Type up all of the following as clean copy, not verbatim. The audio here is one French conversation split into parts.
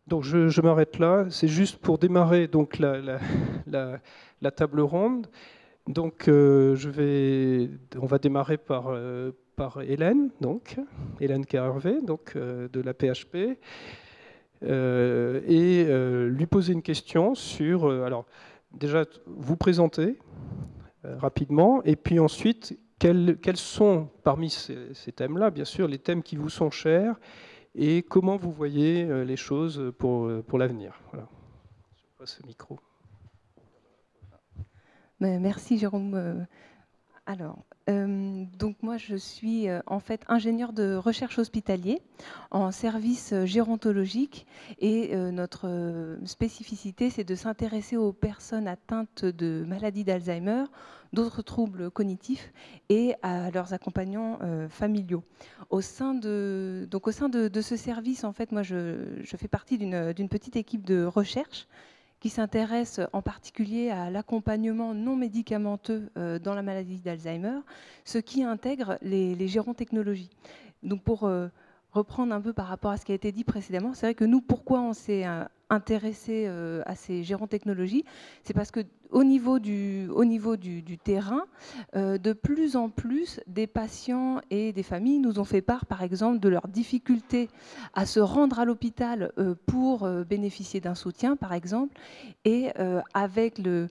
Donc je m'arrête là. C'est juste pour démarrer donc la table ronde. Donc on va démarrer par Hélène, donc Hélène Carvé, donc de la PHP, lui poser une question sur. Alors déjà vous présenter rapidement, et puis ensuite quels sont parmi ces thèmes-là, bien sûr, les thèmes qui vous sont chers et comment vous voyez les choses pour l'avenir. Voilà. Je passe le micro. Merci Jérôme. Alors, donc moi je suis en fait ingénieure de recherche hospitalier en service gérontologique et notre spécificité c'est de s'intéresser aux personnes atteintes de maladie d'Alzheimer, d'autres troubles cognitifs et à leurs accompagnants familiaux. Au sein de ce service, en fait, moi je fais partie d'une petite équipe de recherche qui s'intéresse en particulier à l'accompagnement non médicamenteux dans la maladie d'Alzheimer, ce qui intègre les gérontechnologies. Donc pour reprendre un peu par rapport à ce qui a été dit précédemment, c'est vrai que nous, pourquoi on s'est intéressé à ces gérontechnologies, c'est parce que au niveau du terrain, de plus en plus des patients et des familles nous ont fait part, par exemple, de leurs difficultés à se rendre à l'hôpital pour bénéficier d'un soutien, par exemple, et avec le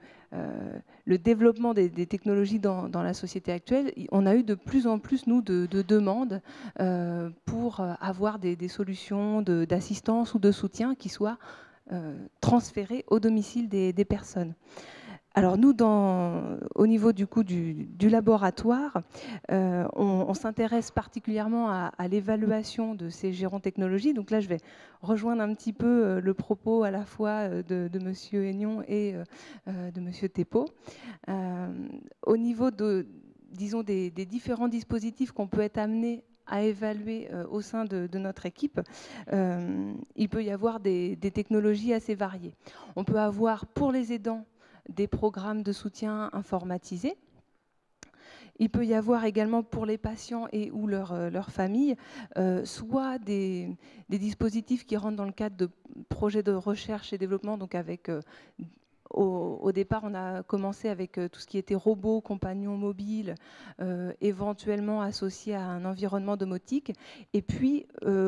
développement des technologies dans la société actuelle, on a eu de plus en plus, nous, de demandes pour avoir des solutions d'assistance ou de soutien qui soient transférées au domicile des personnes. Alors nous, au niveau du laboratoire, on s'intéresse particulièrement à l'évaluation de ces gérontechnologies. Donc là, je vais rejoindre un petit peu le propos à la fois de Monsieur Aignon et de Monsieur Thépeau. Au niveau disons, des différents dispositifs qu'on peut être amené à évaluer au sein de notre équipe, il peut y avoir des technologies assez variées. On peut avoir pour les aidants des programmes de soutien informatisés. Il peut y avoir également pour les patients et ou leur famille, soit des dispositifs qui rentrent dans le cadre de projets de recherche et développement, donc avec au départ, on a commencé avec tout ce qui était robots, compagnons mobiles, éventuellement associés à un environnement domotique. Et puis,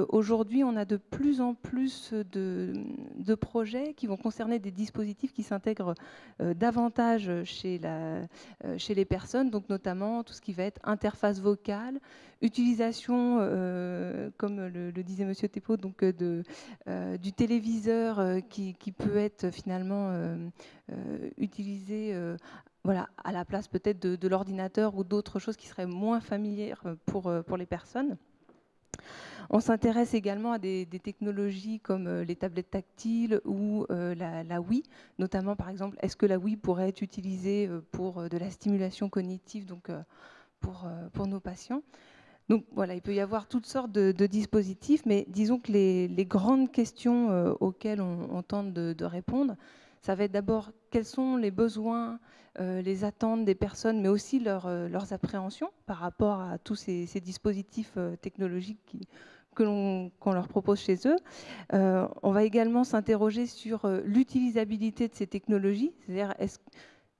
aujourd'hui, on a de plus en plus de projets qui vont concerner des dispositifs qui s'intègrent davantage chez les personnes, donc notamment tout ce qui va être interface vocale, utilisation, comme le disait Monsieur Thépeau, donc du téléviseur qui peut être finalement utilisé voilà, à la place peut-être de l'ordinateur ou d'autres choses qui seraient moins familières pour les personnes. On s'intéresse également à des technologies comme les tablettes tactiles ou la Wii, notamment par exemple, est-ce que la Wii pourrait être utilisée pour de la stimulation cognitive, donc pour nos patients. Donc voilà, il peut y avoir toutes sortes de dispositifs, mais disons que les grandes questions auxquelles on tente de répondre, ça va être d'abord quels sont les besoins, les attentes des personnes, mais aussi leurs appréhensions par rapport à tous ces dispositifs technologiques qu'on leur propose chez eux. On va également s'interroger sur l'utilisabilité de ces technologies, c'est-à-dire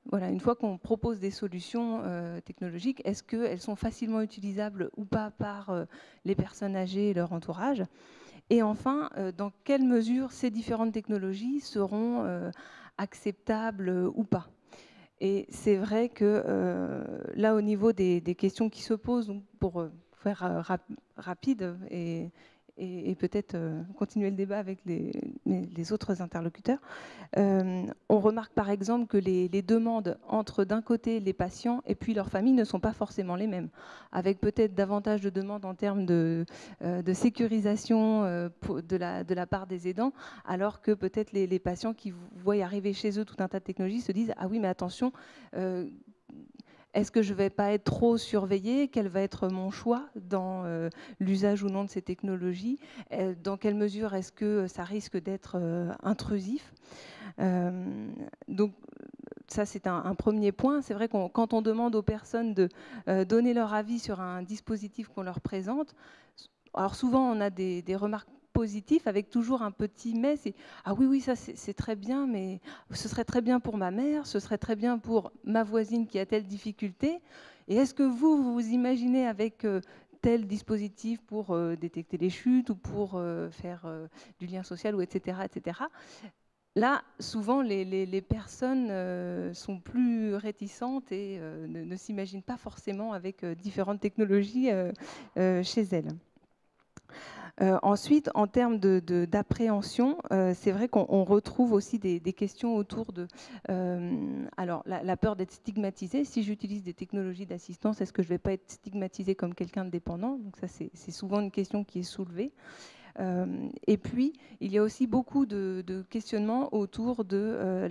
voilà, une fois qu'on propose des solutions technologiques, est-ce qu'elles sont facilement utilisables ou pas par les personnes âgées et leur entourage? Et enfin, dans quelle mesure ces différentes technologies seront acceptables ou pas? Et c'est vrai que là, au niveau des questions qui se posent, donc pour faire rapide et peut-être continuer le débat avec les autres interlocuteurs, on remarque par exemple que les demandes entre d'un côté les patients et puis leurs familles ne sont pas forcément les mêmes, avec peut-être davantage de demandes en termes de sécurisation de la part des aidants, alors que peut-être les patients qui voient arriver chez eux tout un tas de technologies se disent « Ah oui, mais attention, est-ce que je ne vais pas être trop surveillée? Quel va être mon choix dans l'usage ou non de ces technologies? Dans quelle mesure est-ce que ça risque d'être intrusif ?» Donc ça, c'est un premier point. C'est vrai que quand on demande aux personnes de donner leur avis sur un dispositif qu'on leur présente, alors souvent on a des remarques positif avec toujours un petit mais. C'est ah oui, oui, ça c'est très bien, mais ce serait très bien pour ma mère, ce serait très bien pour ma voisine qui a telle difficulté. Et est-ce que vous vous imaginez avec tel dispositif pour détecter les chutes ou pour faire du lien social, ou etc., etc. Là, souvent, les personnes sont plus réticentes et ne s'imaginent pas forcément avec différentes technologies chez elles. Ensuite, en termes d'appréhension, c'est vrai qu'on retrouve aussi des questions autour de alors, la peur d'être stigmatisé. Si j'utilise des technologies d'assistance, est-ce que je ne vais pas être stigmatisé comme quelqu'un de dépendant? Donc ça, c'est souvent une question qui est soulevée. Et puis, il y a aussi beaucoup de questionnements autour de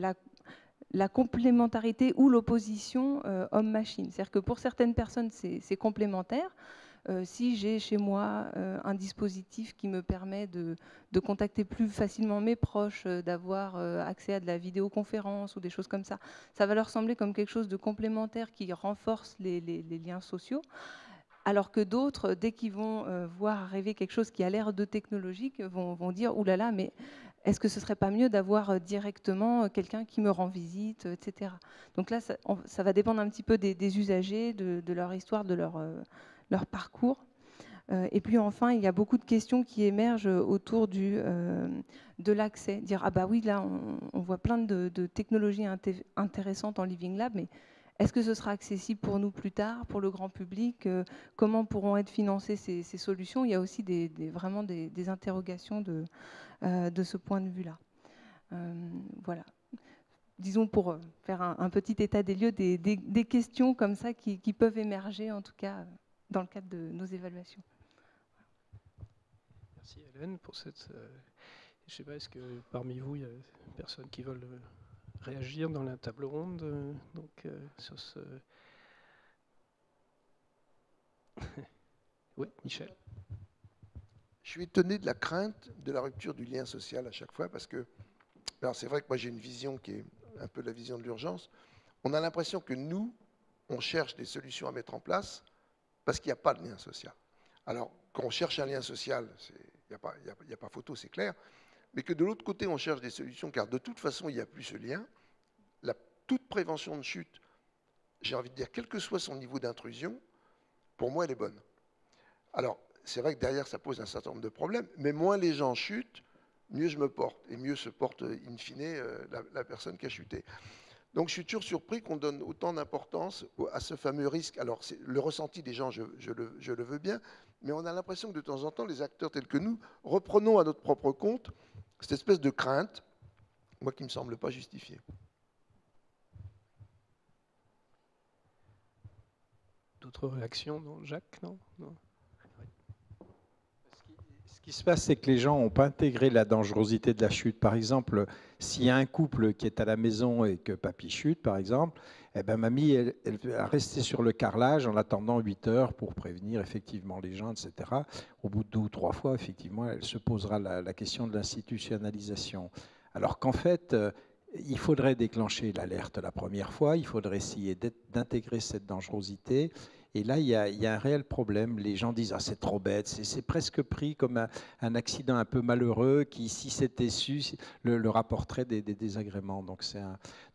la complémentarité ou l'opposition homme-machine. C'est-à-dire que pour certaines personnes, c'est complémentaire. Si j'ai chez moi un dispositif qui me permet de contacter plus facilement mes proches, d'avoir accès à de la vidéoconférence ou des choses comme ça va leur sembler comme quelque chose de complémentaire qui renforce les liens sociaux. Alors que d'autres, dès qu'ils vont voir arriver quelque chose qui a l'air de technologique, vont dire « Ouh là là, mais est-ce que ce ne serait pas mieux d'avoir directement quelqu'un qui me rend visite, etc. » Donc là, ça va dépendre un petit peu des usagers, de leur histoire, de leur parcours. Et puis enfin, il y a beaucoup de questions qui émergent autour de l'accès. Dire « Ah bah oui, là, on voit plein de technologies intéressantes en Living Lab, mais est-ce que ce sera accessible pour nous plus tard, pour le grand public? Comment pourront être financées ces solutions ?» Il y a aussi vraiment des interrogations de ce point de vue-là. Voilà. Disons, pour faire un petit état des lieux, des questions comme ça qui peuvent émerger, en tout cas, dans le cadre de nos évaluations. Merci Hélène pour cette... je ne sais pas, est-ce que parmi vous, il y a des personnes qui veulent réagir dans la table ronde sur ce... Oui, Michel. Je suis étonné de la crainte de la rupture du lien social à chaque fois, parce que, alors c'est vrai que moi j'ai une vision qui est un peu la vision de l'urgence. On a l'impression que nous, on cherche des solutions à mettre en place parce qu'il n'y a pas de lien social. Alors, quand on cherche un lien social, il n'y a pas photo, c'est clair, mais que de l'autre côté, on cherche des solutions, car de toute façon, il n'y a plus ce lien. Toute prévention de chute, j'ai envie de dire, quel que soit son niveau d'intrusion, pour moi, elle est bonne. Alors, c'est vrai que derrière, ça pose un certain nombre de problèmes, mais moins les gens chutent, mieux je me porte, et mieux se porte, in fine, la personne qui a chuté. Donc, je suis toujours surpris qu'on donne autant d'importance à ce fameux risque. Alors, le ressenti des gens, je le veux bien, mais on a l'impression que de temps en temps, les acteurs tels que nous, reprenons à notre propre compte cette espèce de crainte, moi, qui ne me semble pas justifiée. D'autres réactions? Non, Jacques, non, non. Ce qui se passe, c'est que les gens n'ont pas intégré la dangerosité de la chute. Par exemple, s'il y a un couple qui est à la maison et que papy chute, par exemple, eh ben, mamie, elle va rester sur le carrelage en attendant 8 heures pour prévenir effectivement les gens, etc. Au bout de 2 ou 3 fois, effectivement, elle se posera la question de l'institutionnalisation. Alors qu'en fait, il faudrait déclencher l'alerte la première fois, il faudrait essayer d'intégrer cette dangerosité. Et là, il y a un réel problème. Les gens disent « Ah, c'est trop bête », c'est presque pris comme un accident un peu malheureux qui, si c'était su, le rapporterait des désagréments. Donc,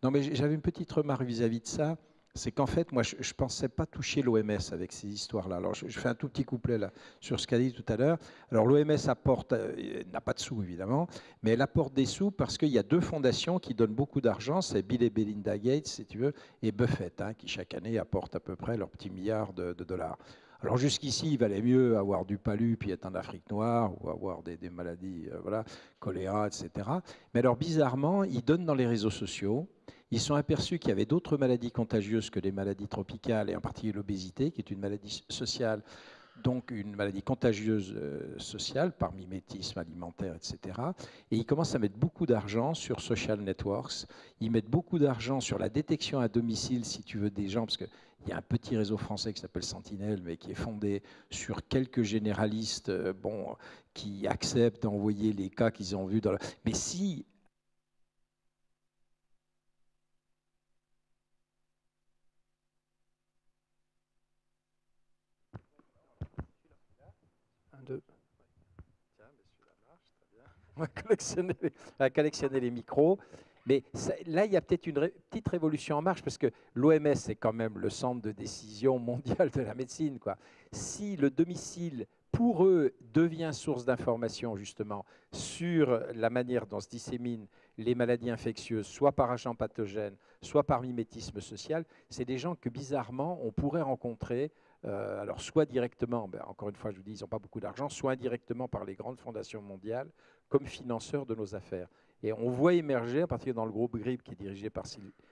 Non, mais j'avais une petite remarque vis-à-vis de ça. C'est qu'en fait, moi, je ne pensais pas toucher l'OMS avec ces histoires-là. Alors, je fais un tout petit couplet là, sur ce qu'a dit tout à l'heure. Alors, l'OMS apporte, n'a pas de sous, évidemment, mais elle apporte des sous parce qu'il y a 2 fondations qui donnent beaucoup d'argent. C'est Bill et Melinda Gates, si tu veux, et Buffett, qui chaque année apportent à peu près leur petit milliard de dollars. Alors jusqu'ici, il valait mieux avoir du palu puis être en Afrique noire ou avoir des maladies, voilà, choléra, etc. Mais alors bizarrement, ils donnent dans les réseaux sociaux. Ils sont aperçus qu'il y avait d'autres maladies contagieuses que les maladies tropicales, et en particulier l'obésité, qui est une maladie sociale, donc une maladie contagieuse sociale par mimétisme alimentaire, etc. Et ils commencent à mettre beaucoup d'argent sur social networks. Ils mettent beaucoup d'argent sur la détection à domicile, si tu veux, des gens, parce qu'il y a un petit réseau français qui s'appelle Sentinelle, mais qui est fondé sur quelques généralistes qui acceptent d'envoyer les cas qu'ils ont vus. Mais si... Un, deux. Tiens, mais celui-là marche. on va collectionner les micros. Mais ça, là, il y a peut-être une petite révolution en marche, parce que l'OMS, c'est quand même le centre de décision mondial de la médecine, quoi. Si le domicile, pour eux, devient source d'information, justement, sur la manière dont se disséminent les maladies infectieuses, soit par agents pathogènes, soit par mimétisme social, c'est des gens que, bizarrement, on pourrait rencontrer, alors soit directement, ben, encore une fois, je vous dis, ils n'ont pas beaucoup d'argent, soit indirectement par les grandes fondations mondiales, comme financeurs de nos affaires. Et on voit émerger, en particulier dans le groupe GRIP, qui est dirigé par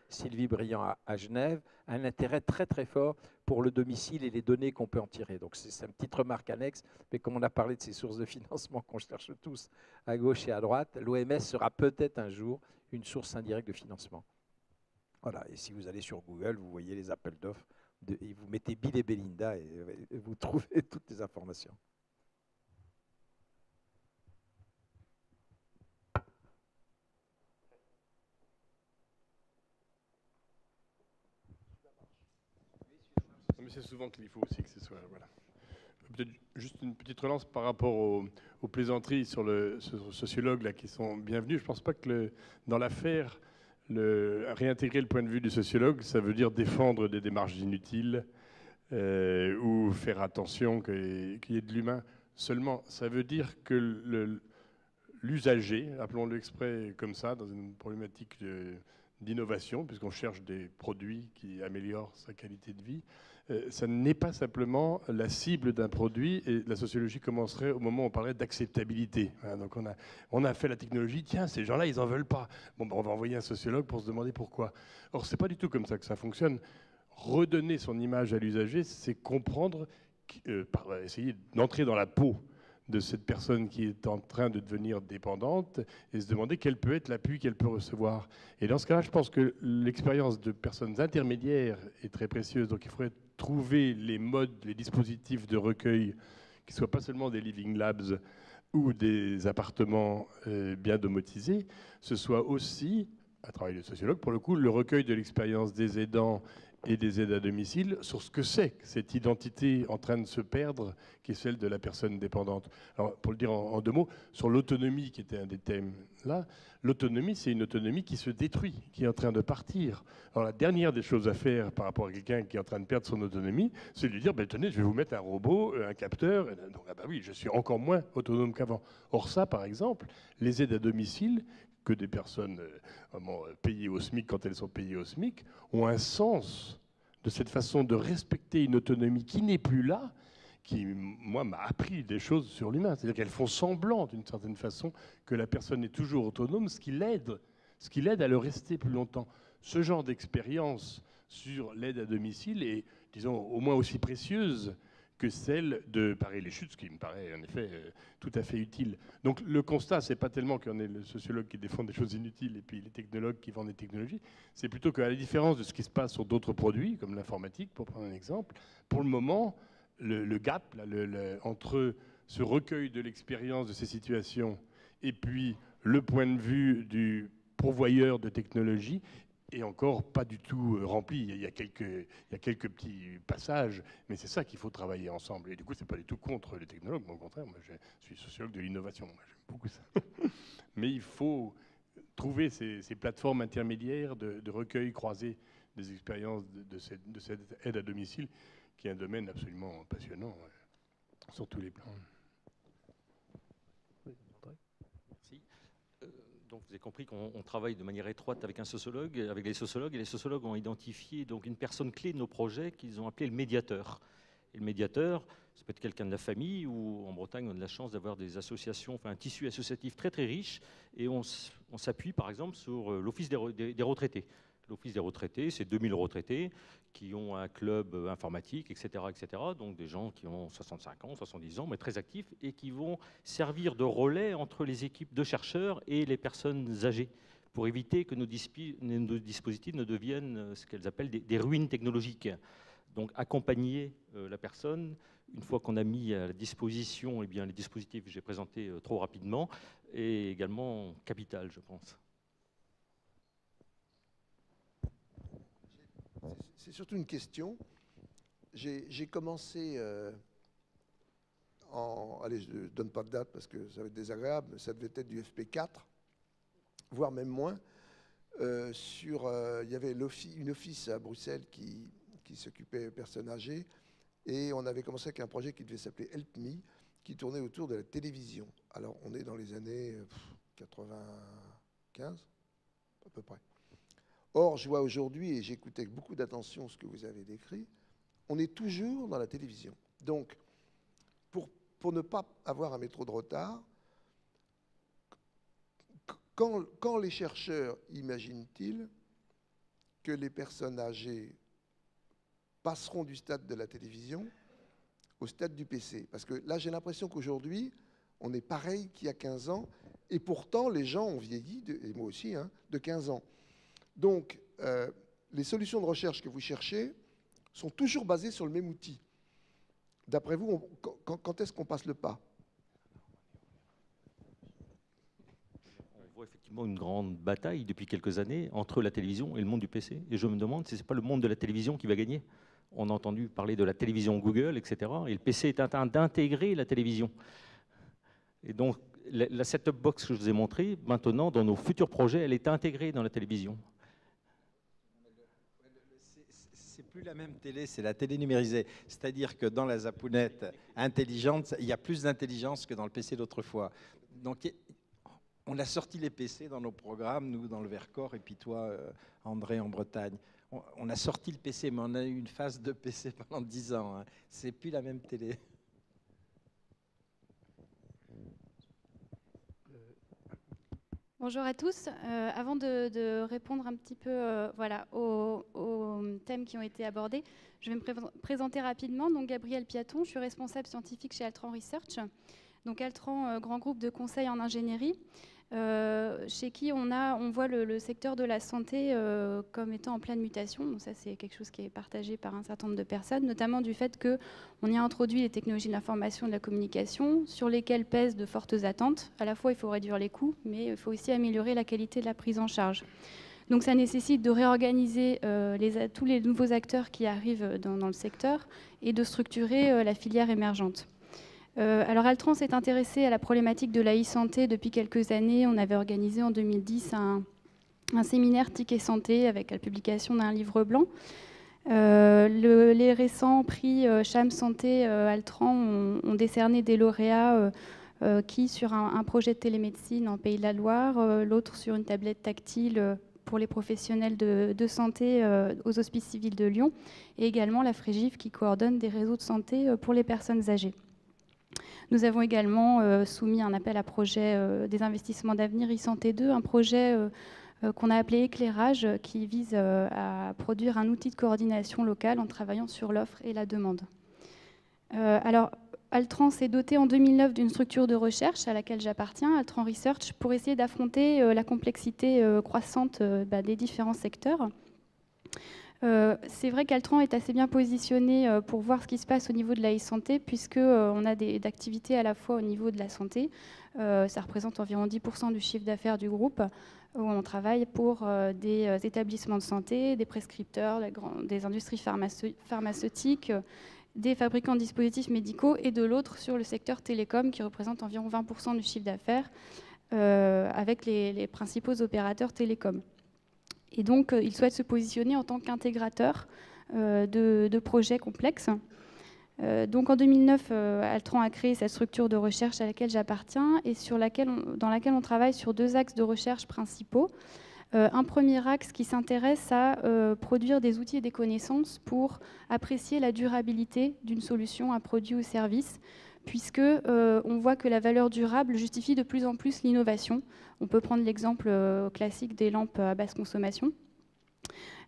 Sylvie Briand à Genève, un intérêt très très fort pour le domicile et les données qu'on peut en tirer. Donc c'est une petite remarque annexe, mais comme on a parlé de ces sources de financement qu'on cherche tous à gauche et à droite, l'OMS sera peut-être un jour une source indirecte de financement. Voilà, et si vous allez sur Google, vous voyez les appels d'offres, et vous mettez Bill et Belinda, et vous trouvez toutes les informations. Mais c'est souvent qu'il faut aussi que ce soit. Voilà. Peut-être juste une petite relance par rapport aux plaisanteries sur le sociologue là, qui sont bienvenus. Je ne pense pas que dans l'affaire, réintégrer le point de vue du sociologue, ça veut dire défendre des démarches inutiles ou faire attention qu'il y ait de l'humain. Seulement, ça veut dire que l'usager, appelons-le exprès comme ça, dans une problématique d'innovation, puisqu'on cherche des produits qui améliorent sa qualité de vie, ça n'est pas simplement la cible d'un produit, et la sociologie commencerait au moment où on parlerait d'acceptabilité. Hein, donc on a fait la technologie, tiens, ces gens-là, ils n'en veulent pas. Bon, ben, on va envoyer un sociologue pour se demander pourquoi. Or, c'est pas du tout comme ça que ça fonctionne. Redonner son image à l'usager, c'est comprendre, essayer d'entrer dans la peau de cette personne qui est en train de devenir dépendante et se demander quel peut être l'appui qu'elle peut recevoir. Et dans ce cas-là, je pense que l'expérience de personnes intermédiaires est très précieuse. Donc il faudrait trouver les modes, les dispositifs de recueil qui ne soient pas seulement des living labs ou des appartements bien domotisés, ce soit aussi, à travers les sociologues, pour le coup, le recueil de l'expérience des aidants et des aides à domicile sur ce que c'est que cette identité en train de se perdre, qui est celle de la personne dépendante. Alors, pour le dire en deux mots, sur l'autonomie, qui était un des thèmes là, l'autonomie, c'est une autonomie qui se détruit, qui est en train de partir. Alors, la dernière des choses à faire par rapport à quelqu'un qui est en train de perdre son autonomie, c'est de lui dire, ben, tenez, je vais vous mettre un robot, un capteur. Donc, ah bah oui, je suis encore moins autonome qu'avant. Or, ça, par exemple, les aides à domicile, que des personnes payées au SMIC quand elles sont payées au SMIC, ont un sens de cette façon de respecter une autonomie qui n'est plus là, qui, moi, m'a appris des choses sur l'humain. C'est-à-dire qu'elles font semblant, d'une certaine façon, que la personne est toujours autonome, ce qui l'aide à le rester plus longtemps. Ce genre d'expérience sur l'aide à domicile est, disons, au moins aussi précieuse que celle de parer les chutes, ce qui me paraît en effet tout à fait utile. Donc le constat, c'est pas tellement qu'on est le sociologue qui défend des choses inutiles et puis les technologues qui vendent des technologies, c'est plutôt qu'à la différence de ce qui se passe sur d'autres produits, comme l'informatique, pour prendre un exemple, pour le moment, le gap là, entre ce recueil de l'expérience de ces situations et puis le point de vue du pourvoyeur de technologie et encore pas du tout rempli. Il y a quelques petits passages, mais c'est ça qu'il faut travailler ensemble. Et du coup, c'est pas du tout contre les technologues, mais au contraire, moi je suis sociologue de l'innovation, moi j'aime beaucoup ça. Mais il faut trouver ces plateformes intermédiaires de recueil croisé des expériences de cette aide à domicile, qui est un domaine absolument passionnant sur tous les plans. Merci. Donc vous avez compris qu'on travaille de manière étroite avec un sociologue, avec les sociologues, et les sociologues ont identifié donc une personne clé de nos projets qu'ils ont appelé le médiateur. Et le médiateur, ça peut être quelqu'un de la famille, ou en Bretagne, on a de la chance d'avoir des associations, enfin un tissu associatif très très riche, et on s'appuie par exemple sur l'Office des retraités. L'Office des retraités, c'est 2000 retraités qui ont un club informatique, etc., etc. Donc des gens qui ont 65 ans, 70 ans, mais très actifs, et qui vont servir de relais entre les équipes de chercheurs et les personnes âgées, pour éviter que nos dispositifs ne deviennent ce qu'elles appellent des ruines technologiques. Donc accompagner la personne, une fois qu'on a mis à la disposition les dispositifs que j'ai présentés trop rapidement, est également capital, je pense. C'est surtout une question. J'ai commencé allez, je ne donne pas de date parce que ça va être désagréable, mais ça devait être du FP4, voire même moins. Il y avait une office à Bruxelles qui s'occupait des personnes âgées, et on avait commencé avec un projet qui devait s'appeler Help Me, qui tournait autour de la télévision. Alors, on est dans les années 95, à peu près. Or, je vois aujourd'hui, et j'écoutais avec beaucoup d'attention ce que vous avez décrit, on est toujours dans la télévision. Donc, pour ne pas avoir un métro de retard, quand les chercheurs imaginent-ils que les personnes âgées passeront du stade de la télévision au stade du PC? Parce que là, j'ai l'impression qu'aujourd'hui, on est pareil qu'il y a 15 ans, et pourtant, les gens ont vieilli, et moi aussi, hein, de 15 ans. Donc, les solutions de recherche que vous cherchez sont toujours basées sur le même outil. D'après vous, quand est-ce qu'on passe le pas? On voit effectivement une grande bataille depuis quelques années entre la télévision et le monde du PC. Et je me demande si ce n'est pas le monde de la télévision qui va gagner. On a entendu parler de la télévision Google, etc. Et le PC est en train d'intégrer la télévision. Et donc, la set-top box que je vous ai montrée, maintenant, dans nos futurs projets, elle est intégrée dans la télévision. C'est plus la même télé, c'est la télé numérisée. C'est-à-dire que dans la zapounette intelligente, il y a plus d'intelligence que dans le PC d'autrefois. Donc, on a sorti les PC dans nos programmes, nous, dans le Vercors, et puis toi, André, en Bretagne. On a sorti le PC, mais on a eu une phase de PC pendant 10 ans. Hein. C'est plus la même télé. Bonjour à tous. Avant de répondre un petit peu voilà, aux thèmes qui ont été abordés, je vais me présenter rapidement. Donc, Gabrielle Piaton, je suis responsable scientifique chez Altran Research. Donc, Altran, grand groupe de conseil en ingénierie, chez qui on voit le secteur de la santé comme étant en pleine mutation. Donc ça, c'est quelque chose qui est partagé par un certain nombre de personnes, notamment du fait qu'on y a introduit les technologies de l'information et de la communication, sur lesquelles pèsent de fortes attentes. À la fois, il faut réduire les coûts, mais il faut aussi améliorer la qualité de la prise en charge. Donc ça nécessite de réorganiser tous les nouveaux acteurs qui arrivent dans le secteur et de structurer la filière émergente. Alors Altran s'est intéressé à la problématique de la e-santé depuis quelques années. On avait organisé en 2010 un séminaire TIC et santé avec la publication d'un livre blanc. Les récents prix CHAM Santé Altran ont décerné des lauréats qui, sur un projet de télémédecine en Pays de la Loire, l'autre sur une tablette tactile pour les professionnels de santé aux hospices civils de Lyon, et également la FREGIF qui coordonne des réseaux de santé pour les personnes âgées. Nous avons également soumis un appel à projet des investissements d'avenir e-santé 2, un projet qu'on a appelé Éclairage, qui vise à produire un outil de coordination locale en travaillant sur l'offre et la demande. Alors, Altran s'est doté en 2009 d'une structure de recherche à laquelle j'appartiens, Altran Research, pour essayer d'affronter la complexité croissante des différents secteurs. C'est vrai qu'Altran est assez bien positionné pour voir ce qui se passe au niveau de la e-santé, puisqu'on a d'activités à la fois au niveau de la santé. Ça représente environ 10% du chiffre d'affaires du groupe, où on travaille pour des établissements de santé, des prescripteurs, des industries pharmaceutiques, des fabricants de dispositifs médicaux, et de l'autre sur le secteur télécom, qui représente environ 20% du chiffre d'affaires, avec les principaux opérateurs télécoms. Et donc, il souhaite se positionner en tant qu'intégrateur de projets complexes. Donc, en 2009, Altran a créé cette structure de recherche à laquelle j'appartiens et dans laquelle on travaille sur 2 axes de recherche principaux. Un premier axe qui s'intéresse à produire des outils et des connaissances pour apprécier la durabilité d'une solution, un produit ou service, puisque on voit que la valeur durable justifie de plus en plus l'innovation. On peut prendre l'exemple classique des lampes à basse consommation.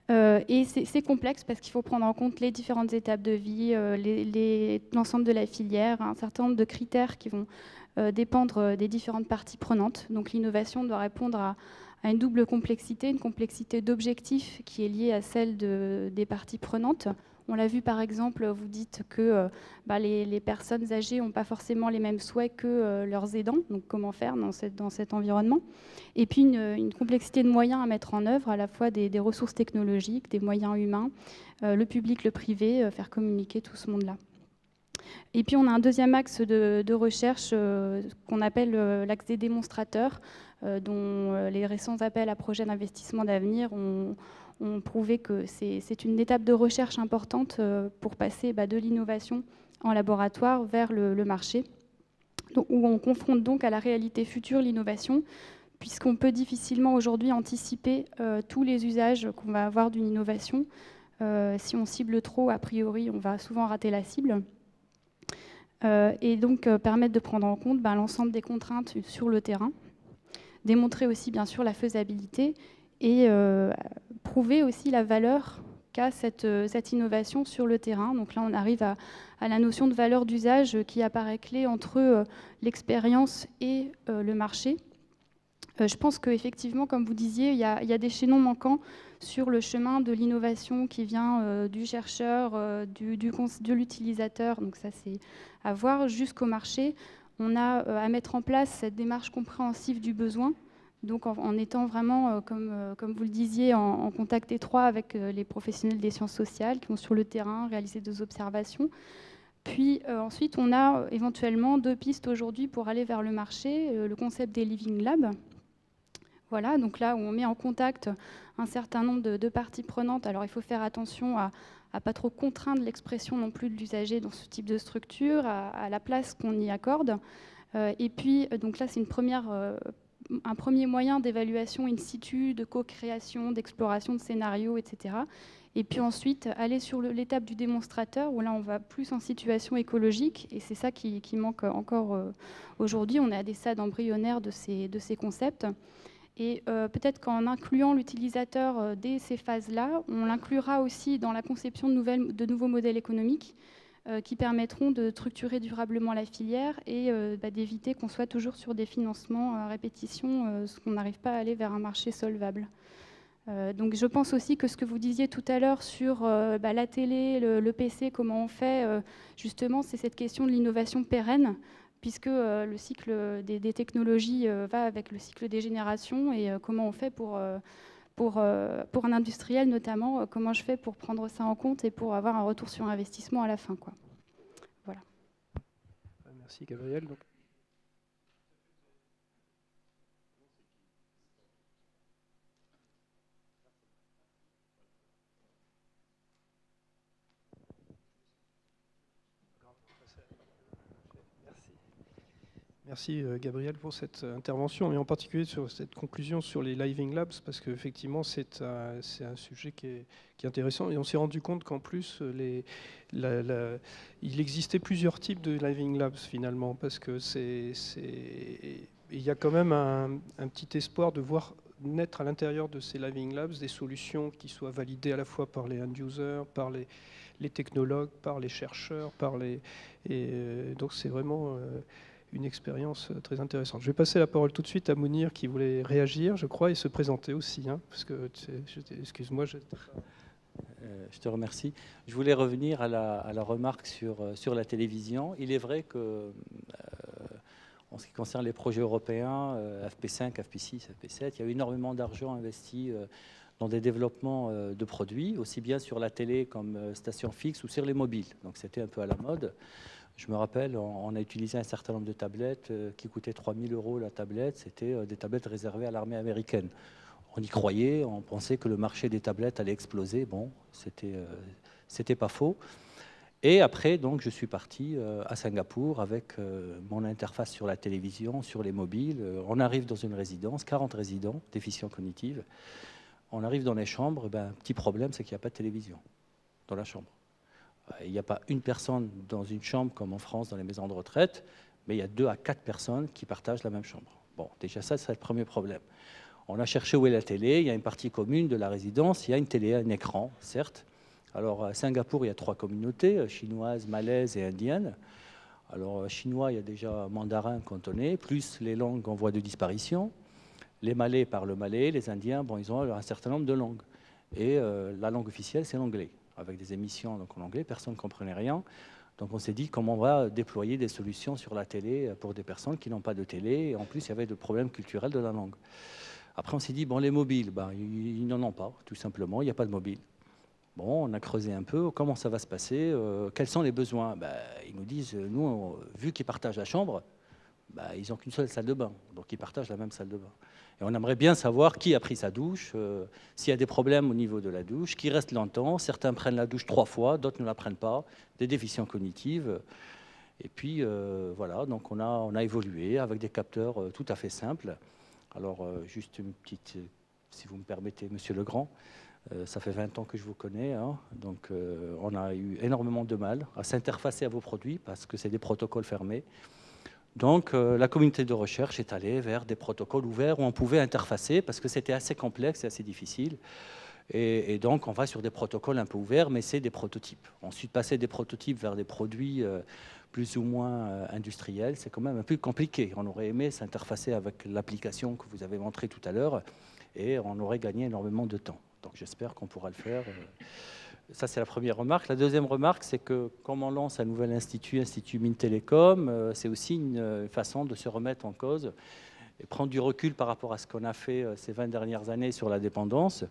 Et c'est complexe parce qu'il faut prendre en compte les différentes étapes de vie, l'ensemble de la filière, un certain nombre de critères qui vont dépendre des différentes parties prenantes. Donc l'innovation doit répondre à une double complexité, une complexité d'objectifs qui est liée à celle des parties prenantes. On l'a vu par exemple, vous dites que les personnes âgées n'ont pas forcément les mêmes souhaits que leurs aidants, donc comment faire dans cet environnement. Et puis une complexité de moyens à mettre en œuvre, à la fois des ressources technologiques, des moyens humains, le public, le privé, faire communiquer tout ce monde-là. Et puis on a un deuxième axe de recherche qu'on appelle l'axe des démonstrateurs, dont les récents appels à projets d'investissement d'avenir ont prouvé que c'est une étape de recherche importante pour passer de l'innovation en laboratoire vers le marché, donc, où on confronte donc à la réalité future l'innovation, puisqu'on peut difficilement aujourd'hui anticiper tous les usages qu'on va avoir d'une innovation. Si on cible trop, a priori, on va souvent rater la cible. Et donc permettre de prendre en compte l'ensemble des contraintes sur le terrain, démontrer aussi bien sûr la faisabilité et prouver aussi la valeur qu'a cette innovation sur le terrain. Donc là on arrive à la notion de valeur d'usage qui apparaît clé entre l'expérience et le marché. Je pense qu'effectivement, comme vous disiez, il y a des chaînons manquants sur le chemin de l'innovation qui vient du chercheur, de l'utilisateur, donc ça c'est à voir, jusqu'au marché. On a à mettre en place cette démarche compréhensive du besoin, donc en étant vraiment, comme vous le disiez, en contact étroit avec les professionnels des sciences sociales qui vont sur le terrain réaliser des observations. Puis ensuite, on a éventuellement 2 pistes aujourd'hui pour aller vers le marché, le concept des Living Labs. Voilà, donc là où on met en contact un certain nombre de parties prenantes. Alors il faut faire attention à pas trop contraindre l'expression non plus de l'usager dans ce type de structure, à la place qu'on y accorde. Et puis, donc là, c'est un premier moyen d'évaluation in situ, de co-création, d'exploration de scénarios, etc. Et puis ensuite, aller sur l'étape du démonstrateur, où là, on va plus en situation écologique. Et c'est ça qui manque encore aujourd'hui. On est à des stades embryonnaires de ces concepts. Et peut-être qu'en incluant l'utilisateur dès ces phases-là, on l'inclura aussi dans la conception de nouveaux modèles économiques qui permettront de structurer durablement la filière et d'éviter qu'on soit toujours sur des financements à répétition, ce qu'on n'arrive pas à aller vers un marché solvable. Donc je pense aussi que ce que vous disiez tout à l'heure sur la télé, le PC, comment on fait, justement, c'est cette question de l'innovation pérenne, puisque le cycle des technologies va avec le cycle des générations, et comment on fait pour un industriel notamment, comment je fais pour prendre ça en compte et pour avoir un retour sur investissement à la fin, quoi. Voilà. Merci Gabriel. Donc... Merci Gabriel pour cette intervention, et en particulier sur cette conclusion sur les Living Labs, parce qu'effectivement c'est un sujet qui est intéressant, et on s'est rendu compte qu'en plus il existait plusieurs types de Living Labs finalement, parce que il y a quand même un petit espoir de voir naître à l'intérieur de ces Living Labs des solutions qui soient validées à la fois par les end-users, par les technologues, par les chercheurs, donc c'est vraiment... une expérience très intéressante. Je vais passer la parole tout de suite à Mounir qui voulait réagir, je crois, et se présenter aussi. Parce que, excuse-moi. Je te remercie. Je voulais revenir à la remarque sur la télévision. Il est vrai que, en ce qui concerne les projets européens, FP5, FP6, FP7, il y a eu énormément d'argent investi dans des développements de produits, aussi bien sur la télé comme station fixe ou sur les mobiles. Donc c'était un peu à la mode. Je me rappelle, on a utilisé un certain nombre de tablettes qui coûtaient 3 000 € la tablette. C'était des tablettes réservées à l'armée américaine. On y croyait, on pensait que le marché des tablettes allait exploser. Bon, c'était pas faux. Et après, donc, je suis parti à Singapour avec mon interface sur la télévision, sur les mobiles. On arrive dans une résidence, 40 résidents, déficients cognitifs. On arrive dans les chambres, petit problème, c'est qu'il n'y a pas de télévision dans la chambre. Il n'y a pas une personne dans une chambre comme en France dans les maisons de retraite, mais il y a 2 à 4 personnes qui partagent la même chambre. Bon, déjà ça, c'est le premier problème. On a cherché où est la télé. Il y a une partie commune de la résidence. Il y a une télé, un écran, certes. Alors à Singapour, il y a 3 communautés, chinoise, malaise et indienne. Alors chinois, il y a déjà mandarin, cantonais, plus les langues en voie de disparition. Les Malais parlent le malais, les Indiens, bon, ils ont un certain nombre de langues. Et la langue officielle, c'est l'anglais. Avec des émissions donc en anglais, personne ne comprenait rien. Donc on s'est dit comment on va déployer des solutions sur la télé pour des personnes qui n'ont pas de télé. Et en plus, il y avait des problèmes culturels de la langue. Après, on s'est dit, bon, les mobiles, ils n'en ont pas, tout simplement, il n'y a pas de mobile. Bon, on a creusé un peu, comment ça va se passer, quels sont les besoins. Ils nous disent, nous, vu qu'ils partagent la chambre, ils n'ont qu'une seule salle de bain, donc ils partagent la même salle de bain. Et on aimerait bien savoir qui a pris sa douche, s'il y a des problèmes au niveau de la douche, qui reste longtemps, certains prennent la douche 3 fois, d'autres ne la prennent pas, des déficiences cognitives. Et puis voilà, donc on a évolué avec des capteurs tout à fait simples. Alors juste une petite, si vous me permettez, Monsieur Legrand, ça fait 20 ans que je vous connais, hein, donc on a eu énormément de mal à s'interfacer à vos produits parce que c'est des protocoles fermés. Donc la communauté de recherche est allée vers des protocoles ouverts où on pouvait interfacer parce que c'était assez complexe et assez difficile. Et donc on va sur des protocoles un peu ouverts, mais c'est des prototypes. Ensuite, passer des prototypes vers des produits plus ou moins industriels, c'est quand même un peu compliqué. On aurait aimé s'interfacer avec l'application que vous avez montrée tout à l'heure et on aurait gagné énormément de temps. Donc j'espère qu'on pourra le faire. Ça, c'est la première remarque. La deuxième remarque, c'est que comme on lance un nouvel institut, Institut Mines Télécom, c'est aussi une façon de se remettre en cause et prendre du recul par rapport à ce qu'on a fait ces 20 dernières années sur la dépendance.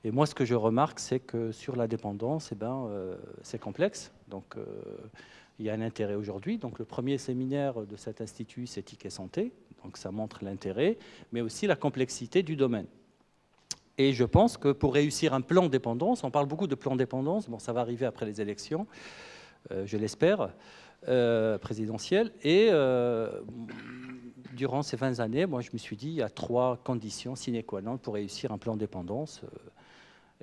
Et moi, ce que je remarque, c'est que sur la dépendance, c'est complexe. Donc, il y a un intérêt aujourd'hui. Donc, le premier séminaire de cet institut, c'est Ticket Santé. Donc, ça montre l'intérêt, mais aussi la complexité du domaine. Et je pense que pour réussir un plan de dépendance, on parle beaucoup de plan de dépendance, bon, ça va arriver après les élections, je l'espère, présidentielles. Et durant ces 20 années, moi, je me suis dit, il y a 3 conditions sine qua non pour réussir un plan de dépendance.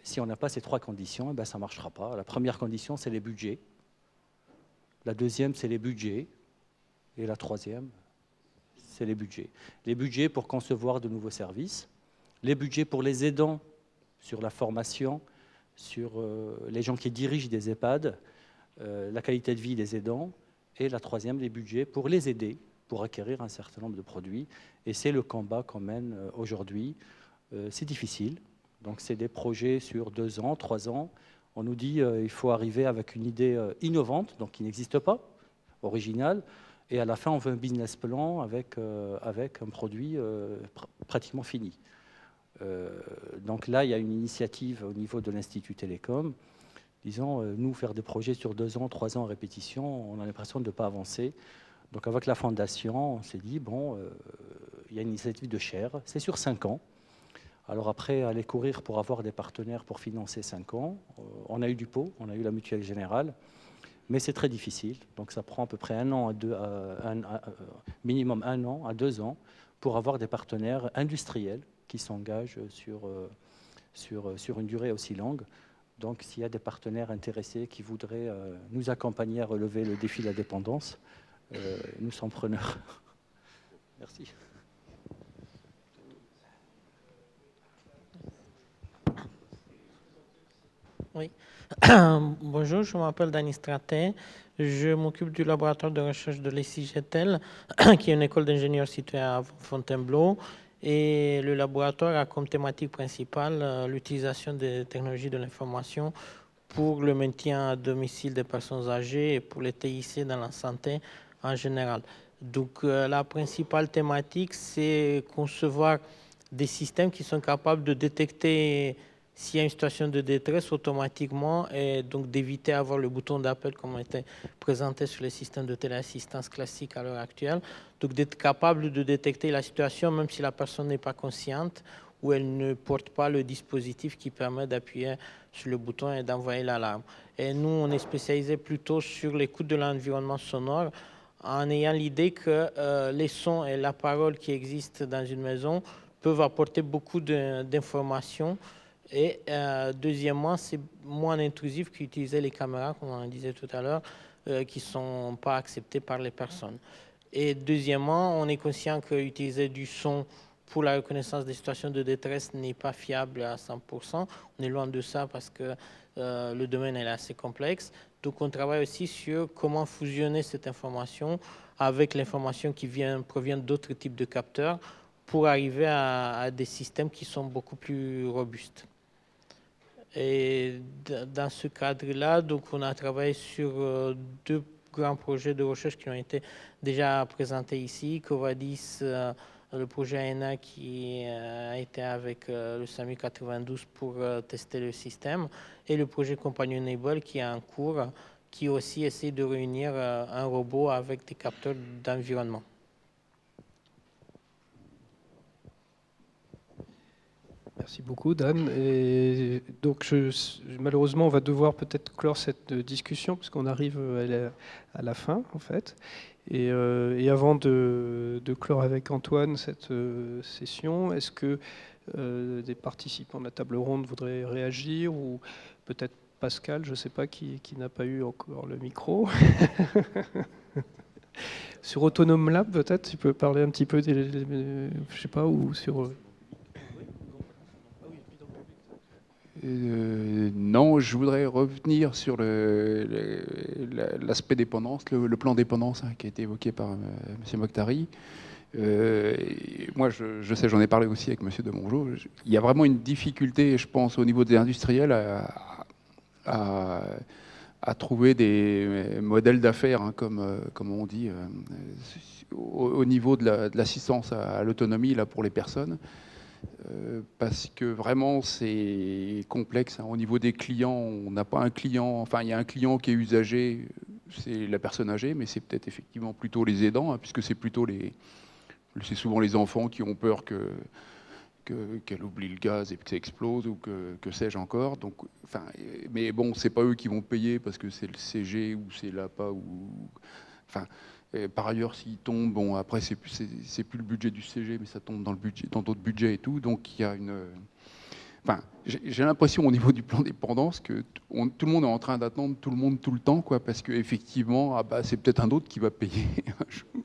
Si on n'a pas ces 3 conditions, ça ne marchera pas. La première condition, c'est les budgets. La deuxième, c'est les budgets. Et la troisième, c'est les budgets. Les budgets pour concevoir de nouveaux services. Les budgets pour les aidants sur la formation, sur les gens qui dirigent des EHPAD, la qualité de vie des aidants. Et la troisième, les budgets pour les aider, pour acquérir un certain nombre de produits. Et c'est le combat qu'on mène aujourd'hui. C'est difficile. Donc c'est des projets sur 2 ans, 3 ans. On nous dit qu'il faut arriver avec une idée innovante, donc qui n'existe pas, originale. Et à la fin, on veut un business plan avec un produit pratiquement fini. Donc là, il y a une initiative au niveau de l'Institut Télécom. Disons, nous, faire des projets sur 2 ans, 3 ans en répétition, on a l'impression de ne pas avancer. Donc avec la Fondation, on s'est dit, bon, il y a une initiative de chaire, c'est sur 5 ans. Alors après, aller courir pour avoir des partenaires pour financer 5 ans, on a eu du pot, on a eu la Mutuelle Générale, mais c'est très difficile. Donc ça prend à peu près minimum 1 an à 2 ans pour avoir des partenaires industriels qui s'engagent sur une durée aussi longue. Donc s'il y a des partenaires intéressés qui voudraient nous accompagner à relever le défi de la dépendance, nous sommes preneurs. Merci. Oui. Bonjour, je m'appelle Dany Straté. Je m'occupe du laboratoire de recherche de l'ESIGETEL, qui est une école d'ingénieurs située à Fontainebleau. Et le laboratoire a comme thématique principale l'utilisation des technologies de l'information pour le maintien à domicile des personnes âgées et pour les TIC dans la santé en général. Donc la principale thématique, c'est concevoir des systèmes qui sont capables de détecter s'il y a une situation de détresse automatiquement et donc d'éviter d'avoir le bouton d'appel comme était présenté sur les systèmes de téléassistance classiques à l'heure actuelle. Donc d'être capable de détecter la situation même si la personne n'est pas consciente ou elle ne porte pas le dispositif qui permet d'appuyer sur le bouton et d'envoyer l'alarme. Et nous, on est spécialisé plutôt sur l'écoute de l'environnement sonore en ayant l'idée que les sons et la parole qui existent dans une maison peuvent apporter beaucoup d'informations. Et deuxièmement, c'est moins intrusif qu'utiliser les caméras, comme on disait tout à l'heure, qui ne sont pas acceptées par les personnes. Et deuxièmement, on est conscient qu'utiliser du son pour la reconnaissance des situations de détresse n'est pas fiable à 100%. On est loin de ça parce que le domaine est assez complexe. Donc on travaille aussi sur comment fusionner cette information avec l'information qui provient d'autres types de capteurs pour arriver à des systèmes qui sont beaucoup plus robustes. Et dans ce cadre-là, donc on a travaillé sur 2 grands projets de recherche qui ont été déjà présentés ici, Covadis le projet AENA qui a été avec le SAMU 92 pour tester le système, et le projet Companionable qui est en cours, qui aussi essaie de réunir un robot avec des capteurs d'environnement. Merci beaucoup, Dan. Et donc, malheureusement, on va devoir peut-être clore cette discussion, puisqu'on arrive à la fin, en fait. Et avant de clore avec Antoine cette session, est-ce que des participants de la table ronde voudraient réagir, ou peut-être Pascal, je ne sais pas, qui n'a pas eu encore le micro. Sur Autonome Lab, peut-être, tu peux parler un petit peu, je ne sais pas, ou sur... Non, je voudrais revenir sur l'aspect dépendance, le plan dépendance qui a été évoqué par M. Mokhtari. Moi, je sais, j'en ai parlé aussi avec M. Demongeot. Il y a vraiment une difficulté, je pense, au niveau des industriels à trouver des modèles d'affaires, comme on dit, au niveau de l'assistance à l'autonomie pour les personnes. Parce que vraiment c'est complexe. Au niveau des clients, on n'a pas un client, enfin il y a un client qui est usager, c'est la personne âgée, mais c'est peut-être effectivement plutôt les aidants, puisque c'est plutôt c'est souvent les enfants qui ont peur qu'elle oublie le gaz et que ça explose, ou que sais-je encore. Donc, enfin, mais bon, c'est pas eux qui vont payer parce que c'est le CG ou c'est l'APA ou, enfin. Par ailleurs, s'il tombe, bon, après, c'est plus le budget du CG, mais ça tombe dans d'autres budgets et tout. Donc, il y a une... Enfin, j'ai l'impression, au niveau du plan dépendance, que tout le monde est en train d'attendre tout le monde tout le temps, quoi, parce qu'effectivement, c'est peut-être un autre qui va payer un jour.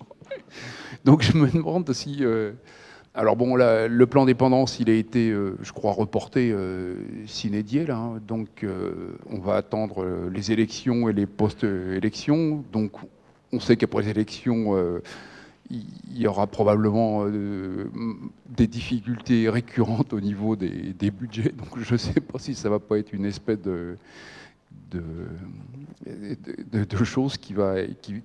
Donc, je me demande si... alors, bon, là, le plan dépendance, il a été, je crois, reporté sine die, là. Hein, donc, on va attendre les élections et les post-élections. Donc, on sait qu'après les élections, il y aura probablement des difficultés récurrentes au niveau des budgets. Donc je ne sais pas si ça ne va pas être une espèce de choses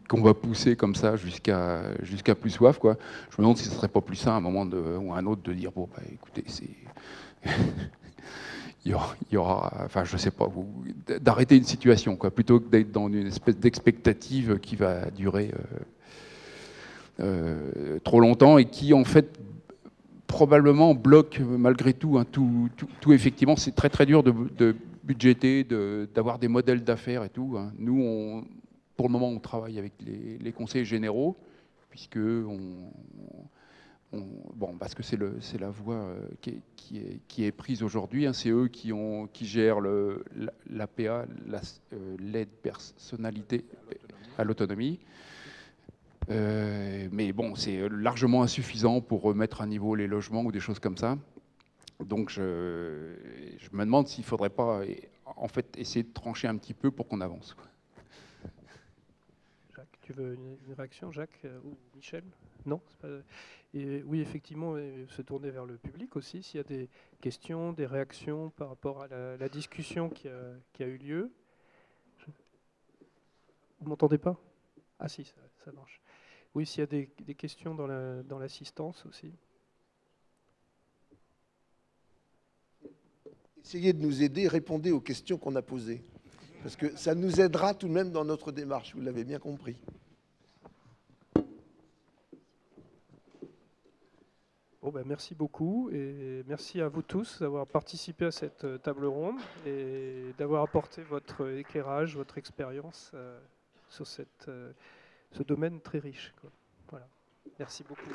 qu'on va pousser comme ça jusqu'à plus soif, quoi. Je me demande si ce ne serait pas plus ça à un moment ou à un autre de dire, bon, écoutez, c'est... il y aura, enfin je sais pas, d'arrêter une situation, quoi, plutôt que d'être dans une espèce d'expectative qui va durer trop longtemps et qui en fait probablement bloque malgré tout, hein, tout effectivement. C'est très très dur de budgéter, d'avoir des modèles d'affaires et tout, hein. Nous, pour le moment, on travaille avec les conseillers généraux, puisque bon, parce que c'est la voie qui est prise aujourd'hui, hein. C'est eux qui gèrent l'APA, l'aide personnalité à l'autonomie. Mais bon, c'est largement insuffisant pour remettre à niveau les logements ou des choses comme ça. Donc je me demande s'il ne faudrait pas en fait essayer de trancher un petit peu pour qu'on avance, quoi. Jacques, tu veux une réaction, Jacques ou Michel? Non, et oui, effectivement, se tourner vers le public aussi, s'il y a des questions, des réactions par rapport à la discussion qui a eu lieu. Vous m'entendez pas? Ah si, ça marche. Oui, s'il y a des questions dans l'assistance aussi. Essayez de nous aider, répondez aux questions qu'on a posées. Parce que ça nous aidera tout de même dans notre démarche, vous l'avez bien compris. Bon, merci beaucoup et merci à vous tous d'avoir participé à cette table ronde et d'avoir apporté votre éclairage, votre expérience sur ce domaine très riche, quoi. Voilà. Merci beaucoup.